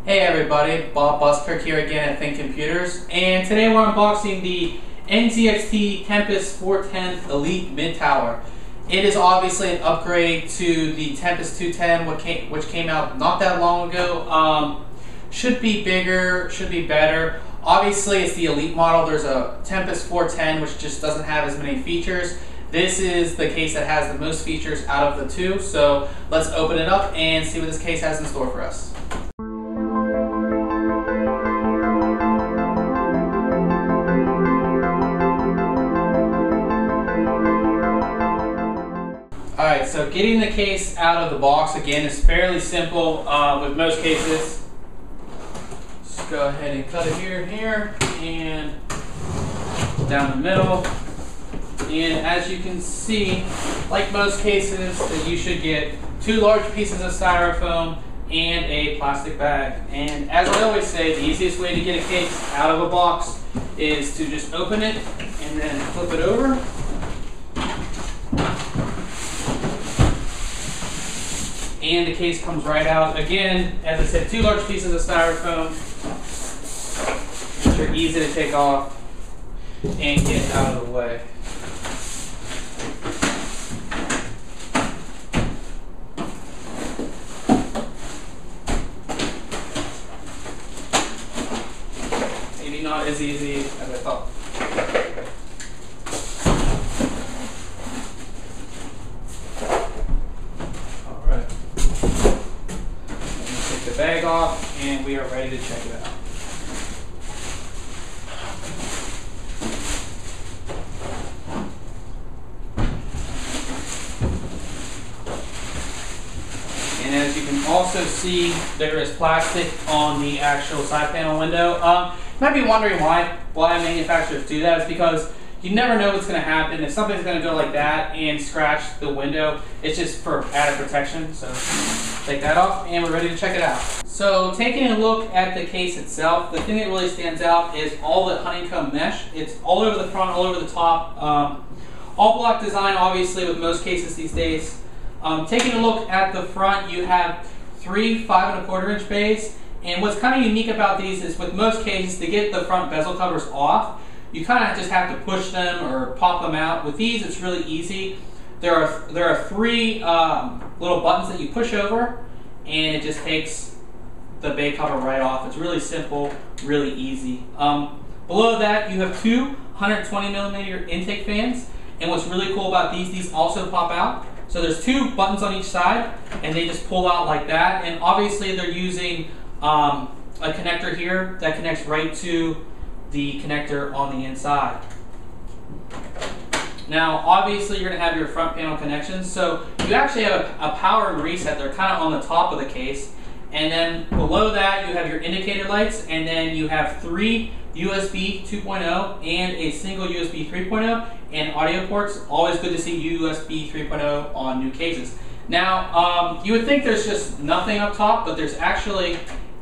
Hey everybody, Bob Buskirk here again at ThinkComputers, and today we're unboxing the NZXT Tempest 410 Elite Mid Tower. It is obviously an upgrade to the Tempest 210, which came out not that long ago. Should be bigger, should be better. Obviously it's the Elite model. There's a Tempest 410 which just doesn't have as many features. This is the case that has the most features out of the two, so let's open it up and see what this case has in store for us. Alright, so getting the case out of the box again is fairly simple with most cases. Just go ahead and cut it here, and down the middle. And as you can see, like most cases, that you should get 2 large pieces of styrofoam and a plastic bag. And as I always say, the easiest way to get a case out of a box is to just open it and then flip it over. And the case comes right out. Again, as I said, 2 large pieces of styrofoam, which are easy to take off and get out of the way. Maybe not as easy as I thought. Bag off, and we are ready to check it out. And as you can also see, there is plastic on the actual side panel window. You might be wondering why manufacturers do that. It's because you never know what's going to happen. If something's going to go like that and scratch the window, it's just for added protection. So take that off, and we're ready to check it out. So taking a look at the case itself, the thing that really stands out is all the honeycomb mesh. It's all over the front, all over the top. All block design, obviously, with most cases these days. Taking a look at the front, you have 3 5 1/4 inch bays. And what's kind of unique about these is with most cases, to get the front bezel covers off, you kind of just have to push them or pop them out. With these, it's really easy. There are 3 little buttons that you push over, and it just takes the bay cover right off. It's really simple, really easy. Below that, you have 2 120mm intake fans, and what's really cool about these also pop out. So there's 2 buttons on each side, and they just pull out like that. And obviously, they're using a connector here that connects right to the connector on the inside. Now, obviously, you're going to have your front panel connections. So you actually have a power and reset. They're kind of on the top of the case. And then below that, you have your indicator lights. And then you have 3 USB 2.0 and a single USB 3.0 and audio ports. Always good to see USB 3.0 on new cases. Now, you would think there's just nothing up top, but there's actually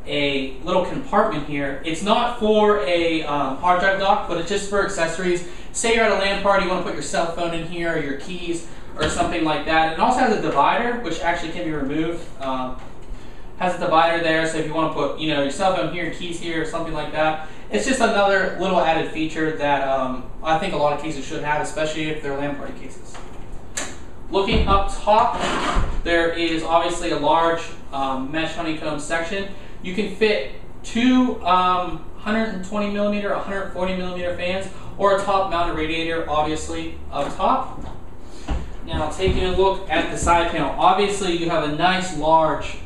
a little compartment here. It's not for a hard drive dock, but it's just for accessories. Say you're at a LAN party, you want to put your cell phone in here, or your keys, or something like that. It also has a divider, which actually can be removed. Has a divider there, so if you want to put, your cell phone here, keys here, or something like that. It's just another little added feature that I think a lot of cases should have, especially if they're LAN party cases. Looking up top, there is obviously a large mesh honeycomb section. You can fit 2 120mm or 140mm fans, or a top mounted radiator, obviously, up top. Now, taking a look at the side panel, obviously you have a nice large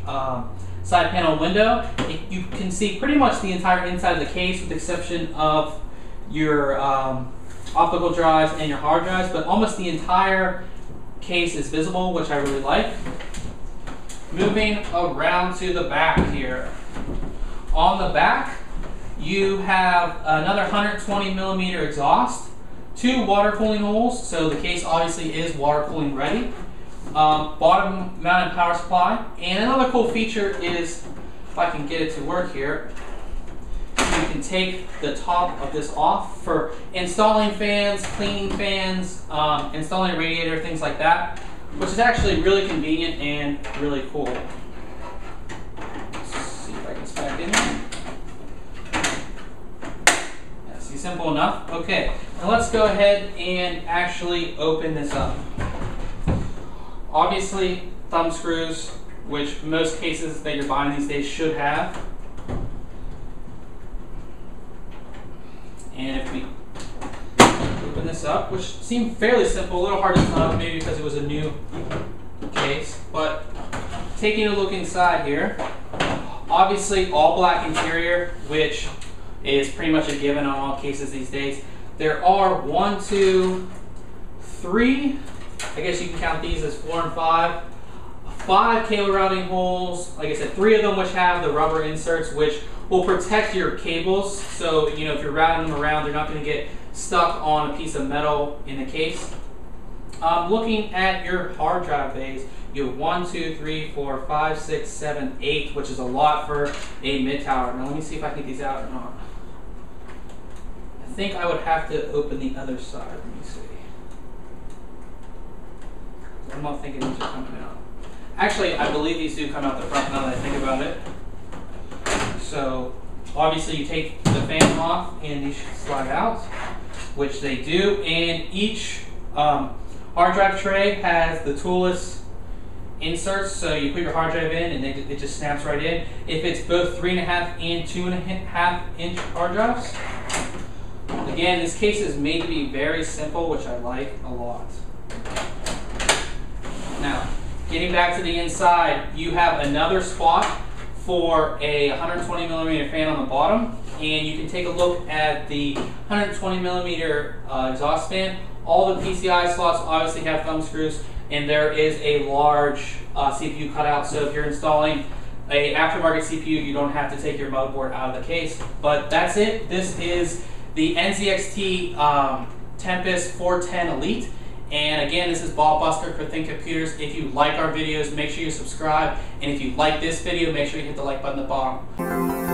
side panel window. You can see pretty much the entire inside of the case, with the exception of your optical drives and your hard drives, but almost the entire case is visible, which I really like. Moving around to the back here. On the back, you have another 120mm exhaust, 2 water cooling holes, so the case obviously is water cooling ready. Bottom mounted power supply, and another cool feature is, if I can get it to work here, you can take the top of this off for installing fans, cleaning fans, installing a radiator, things like that, which is actually really convenient and really cool. Let's see if I can this back in there. Yeah, see, simple enough. Okay, now let's go ahead and actually open this up. Obviously, thumb screws, which most cases that you're buying these days should have. And if we open this up, which seemed fairly simple, a little hard to tell, maybe because it was a new case, but taking a look inside here, obviously all black interior, which is pretty much a given on all cases these days. There are 1, 2, 3, I guess you can count these as 4 and 5 cable routing holes. Like I said, 3 of them which have the rubber inserts, which will protect your cables. So, you know, if you're routing them around, they're not going to get stuck on a piece of metal in the case. Looking at your hard drive bays, you have 1, 2, 3, 4, 5, 6, 7, 8, which is a lot for a mid-tower. Now let me see if I can get these out or not. I think I would have to open the other side. Let me see. I'm not thinking these are coming out. Actually, I believe these do come out the front now that I think about it. So obviously you take the fan off and these should slide out, which they do. And each hard drive tray has the toolless inserts, so you put your hard drive in and it just snaps right in. If it's both 3.5 and 2.5 inch hard drives. Again, this case is made to be very simple, which I like a lot. Now, getting back to the inside, you have another spot for a 120 millimeter fan on the bottom, and you can take a look at the 120 millimeter exhaust fan. All the PCI slots obviously have thumb screws, and there is a large CPU cutout, so if you're installing a aftermarket CPU, you don't have to take your motherboard out of the case. But that's it. This is the NZXT Tempest 410 Elite. And again, this is Bob Buster for ThinkComputers. If you like our videos, make sure you subscribe. And if you like this video, make sure you hit the like button at the bottom.